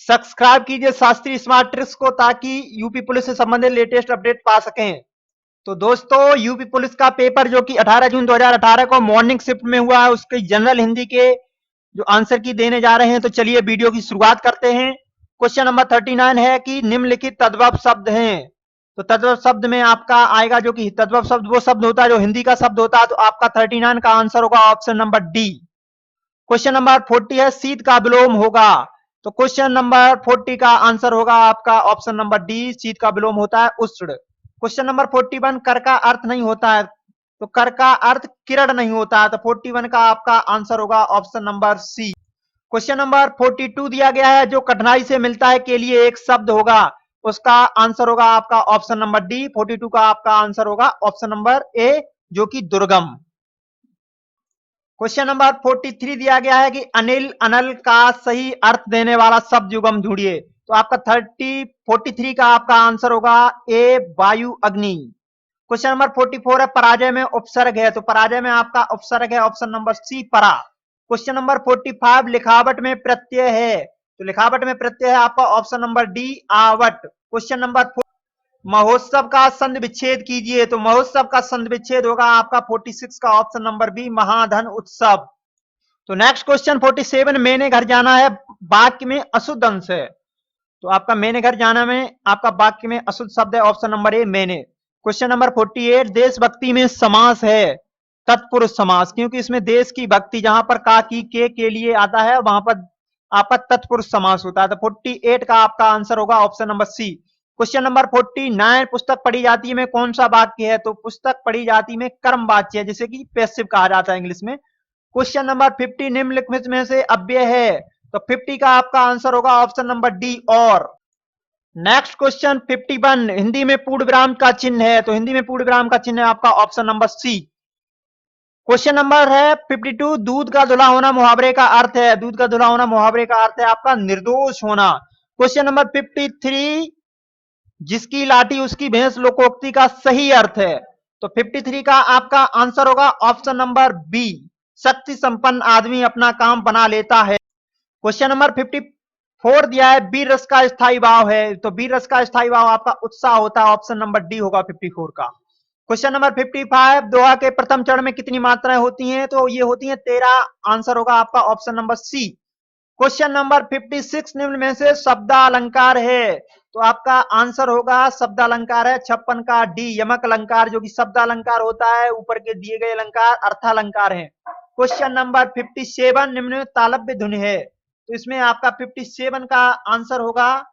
Subscribe कीजिए Shastri smart tricks को ताकि यूपी पुलिस से संबंधित लेटेस्ट अपडेट पा सकें। तो दोस्तों, यूपी पुलिस का पेपर जो कि 18 जून 2018 को मॉर्निंग शिफ्ट में हुआ है, उसके जनरल हिंदी के जो आंसर की देने जा रहे हैं। तो चलिए वीडियो की शुरुआत करते हैं। क्वेश्चन नंबर 39 है कि निम्नलिखित तद्भव शब्द हैं। तो तद्भव शब्द में आपका आएगा, जो कि तद्भव शब्द वो शब्द होता है जो हिंदी का शब्द होता है। तो आपका 39 का आंसर होगा option number D. Question number 40 है शीत का विलोम होगा। तो क्वेश्चन नंबर 40 का आंसर होगा आपका ऑप्शन नंबर डी, शीत का विलोम होता है उष्ण। क्वेश्चन नंबर 41 कर का अर्थ नहीं होता है। तो कर का अर्थ किरण नहीं होता है। तो 41 का आपका आंसर होगा option number C. Question number 42 दिया गया है जो कठिनाई से मिलता है के लिए एक शब्द होगा, उसका आंसर होगा आपका ऑप्शन नंबर डी। 42 का आपका आंसर होगा ऑप्शन नंबर ए, जो कि दुर्गम। क्वेश्चन नंबर 43 दिया गया है कि अनिल अनल का सही अर्थ देने वाला शब्द युग्म ढूंढिए। तो आपका 43 का आपका आंसर होगा ए, वायु अग्नि। क्वेश्चन नंबर 44 है पराजय में उपसर्ग है। तो पराजय में आपका उपसर्ग है ऑप्शन नंबर सी, परा। क्वेश्चन नंबर 45 लिखावट में प्रत्यय है। तो लिखावट में प्रत्यय है आपका option number D, out. Question number महोत्सव का संधि विच्छेद कीजिए। तो महोत्सव का संधि विच्छेद होगा आपका 46 का ऑप्शन नंबर बी, महाधन उत्सव। तो नेक्स्ट क्वेश्चन 47, मैंने घर जाना है वाक्य में अशुद्ध अंश है। तो आपका मैंने घर जाना में आपका वाक्य में अशुद्ध शब्द है ऑप्शन नंबर ए, मैंने। क्वेश्चन नंबर 48, देशभक्ति में समास है तत्पुरुष समास, क्योंकि इसमें देश की भक्ति जहां पर का की के लिए आता है वहां पर आपका तत्पुरुष समास होता है। तो 48 का आपका आंसर होगा option number C. Question number 49, पुस्तक पढ़ी जाती है में कौन सा वाक्य है। तो पुस्तक पढ़ी जाती में कर्म वाच्य है, जिसे कि पैसिव कहा जाता है इंग्लिश में। क्वेश्चन नंबर 50, निम्नलिखित में से अव्यय है। तो 50 का आपका आंसर होगा ऑप्शन नंबर डी, और। नेक्स्ट क्वेश्चन 51, हिंदी में पूर्ण विराम का चिन्ह है। तो हिंदी में पूर्ण विराम का चिन्ह है आपका option number C. Question number है 52, दूध का धुला होना मुहावरे का अर्थ है। दूध का धुला होना मुहावरे का अर्थ है आपका निर्दोष होना। क्वेश्चन नंबर 53, जिसकी लाठी उसकी भैंस लोकोक्ति का सही अर्थ है। तो 53 का आपका आंसर होगा ऑप्शन नंबर बी, शक्ति संपन्न आदमी अपना काम बना लेता है। क्वेश्चन नंबर 54 दिया है वीर रस का स्थायी भाव है। तो वीर रस का स्थायी भाव आपका उत्साह होता है, ऑप्शन नंबर डी होगा 54 का। क्वेश्चन नंबर 55, दोहा के प्रथम चरण में कितनी मात्राएं होती हैं। तो ये होती हैं 13, आंसर होगा आपका option number C. Question number 56, निम्न में से शब्दालंकार है। तो आपका आंसर होगा शब्दालंकार है 56 का डी, यमक अलंकार, जो कि शब्दालंकार होता है, ऊपर के दिए गए अलंकार अर्थालंकार है। क्वेश्चन नंबर 57, निम्न में तालव्य धुन है। तो इसमें आपका 57 का आंसर होगा,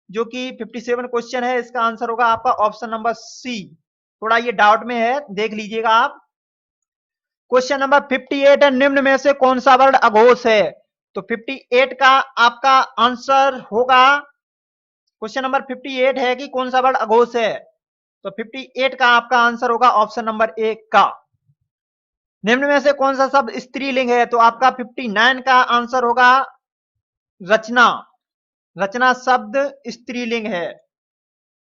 जो कि 57 क्वेश्चन है, इसका आंसर होगा आपका ऑप्शन नंबर सी। थोड़ा ये डाउट में है, देख लीजिएगा आप। क्वेश्चन नंबर 58 है निम्न में से कौन सा वर्ण अघोष है। तो 58 का आपका आंसर होगा, क्वेश्चन नंबर 58 है कि कौन सा वर्ण अघोष है। तो 58 का आपका आंसर होगा ऑप्शन नंबर ए का। निम्न में से कौन सा शब्द स्त्रीलिंग है। तो आपका 59 का आंसर होगा रचना। रचना शब्द स्त्रीलिंग है।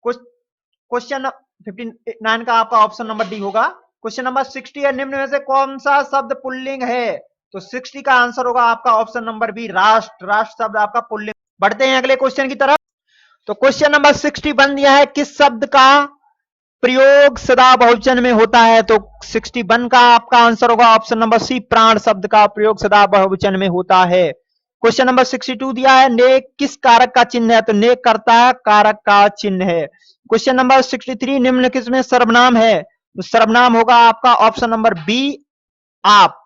क्वेश्चन 59 का आपका ऑप्शन नंबर डी होगा। क्वेश्चन नंबर 60 है निम्न में से कौन सा शब्द पुल्लिंग है। तो 60 का आंसर होगा आपका ऑप्शन नंबर बी, राष्ट्र। राष्ट्र शब्द आपका पुल्लिंग। बढ़ते हैं अगले क्वेश्चन की तरफ। तो क्वेश्चन नंबर 61 दिया है किस शब्द का प्रयोग सदा बहुवचन में होता है। तो 61 का आपका आंसर होगा ऑप्शन नंबर सी, प्राण शब्द का प्रयोग सदा बहुवचन में होता है। क्वेश्चन नंबर 62 दिया है नेक किस कारक का चिन्ह है। तो नेक करता है कारक का चिन्ह है। क्वेश्चन नंबर 63, निम्न किसमें सर्वनाम है। तो सर्वनाम होगा आपका ऑप्शन नंबर बी, आप।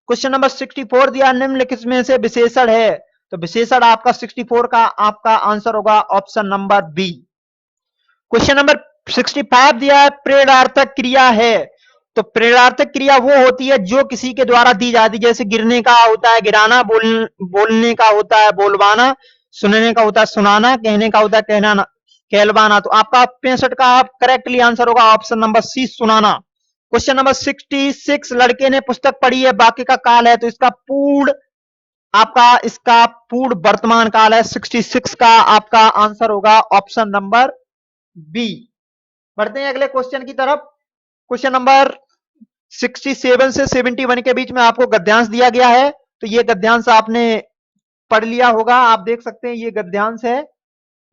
क्वेश्चन नंबर 64 दिया निम्न किसमें से विशेषण है। तो विशेषण आपका 64 का आपका आंसर होगा option number B. Question number 65 दिया है प्रेरणार्थक क्रिया है। तो प्रेरणार्थक क्रिया वो होती है जो किसी के द्वारा दी जाती है, जैसे गिरने का होता है गिराना, बोलने का होता है बोलवाना, सुनने का होता है सुनाना, कहने का होता है कहना कहलवाना। तो आपका 65 का करेक्टली आंसर होगा ऑप्शन नंबर सी, सुनाना। क्वेश्चन नंबर 66, लड़के ने पुस्तक पढ़ी है वाक्य का काल है। तो इसका पूर्ण वर्तमान काल है। 66 का आपका आंसर होगा ऑप्शन नंबर बी। बढ़ते हैं अगले क्वेश्चन की तरफ। क्वेश्चन नंबर 67 से 71 के बीच में आपको गद्यांश दिया गया है। तो ये गद्यांश आपने पढ़ लिया होगा, आप देख सकते हैं ये गद्यांश है,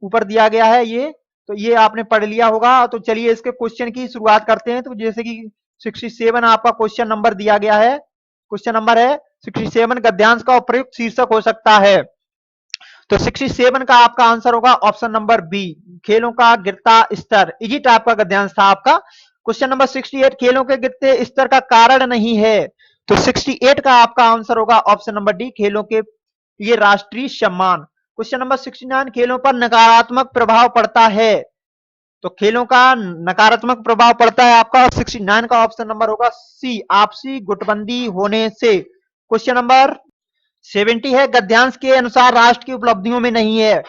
ऊपर दिया गया है ये, तो ये आपने पढ़ लिया होगा। तो चलिए इसके क्वेश्चन की शुरुआत करते हैं। तो जैसे कि 67 आपका क्वेश्चन नंबर दिया गया है, क्वेश्चन नंबर है 67, गद्यांश का उपयुक्त शीर्षक हो सकता है। तो 67 का आपका आंसर होगा ऑप्शन नंबर बी, खेलों का गिरता स्तर। इजी टाइप का गद्यांश था आपका। क्वेश्चन नंबर 68, खेलों के गिरते स्तर का कारण नहीं है। तो 68 का आपका आंसर होगा ऑप्शन नंबर डी, खेलों के ये राष्ट्रीय सम्मान। क्वेश्चन नंबर 69, खेलों पर नकारात्मक प्रभाव पड़ता है। तो खेलों का नकारात्मक प्रभाव पड़ता है आपका 69 का ऑप्शन नंबर होगा सी, आपसी गुटबंदी होने से। क्वेश्चन नंबर 70 है, गद्यांश के अनुसार राष्ट्र की उपलब्धियों में नहीं है।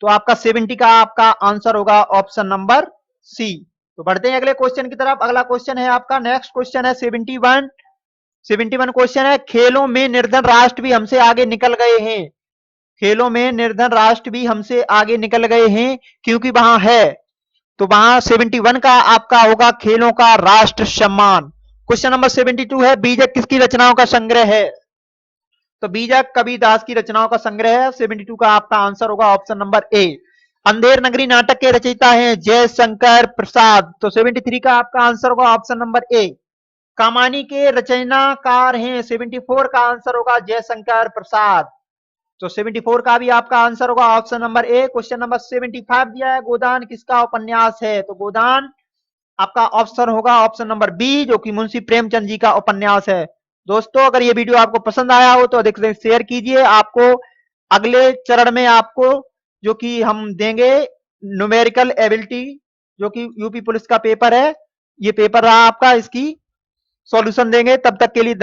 तो आपका 70 का आपका आंसर होगा ऑप्शन नंबर सी। तो बढ़ते हैं अगले क्वेश्चन की तरफ। अगला क्वेश्चन है आपका, नेक्स्ट क्वेश्चन है 71 क्वेश्चन है, खेलों में निर्धन राष्ट्र भी हमसे आगे निकल गए हैं। खेलों में निर्धन राष्ट्र भी हमसे आगे निकल गए हैं क्योंकि वहां है। तो वहां 71 का आपका होगा खेलों का राष्ट्र सम्मान। क्वेश्चन नंबर 72 है, बीजक किसकी रचनाओं का संग्रह है। तो बीजक कबीरदास की रचनाओं का संग्रह है। 72 का आपका आंसर होगा option number A. Andher Nagari नाटक के रचयिता हैं जयशंकर प्रसाद। तो 73 का आपका आंसर होगा ऑप्शन नंबर ए। कमानी के रचनाकार हैं, 74 का आंसर होगा जयशंकर प्रसाद। तो 74 का भी आपका आंसर होगा option number A. Question number 75 दिया है, गोदान किसका उपन्यास है। तो गोदान आपका ऑप्शन होगा ऑप्शन नंबर बी, जो कि मुंशी प्रेमचंद जी का उपन्यास है। दोस्तों अगर ये वीडियो आपको पसंद आया हो तो अधिक से शेयर कीजिए। आपको अगले चरण में आपको जो कि हम देंगे न्यूमेरिकल एबिलिटी, जो कि यूपी पुलिस का पेपर है, ये पेपर रहा आपका, इसकी सॉल्यूशन देंगे। तब तक के लिए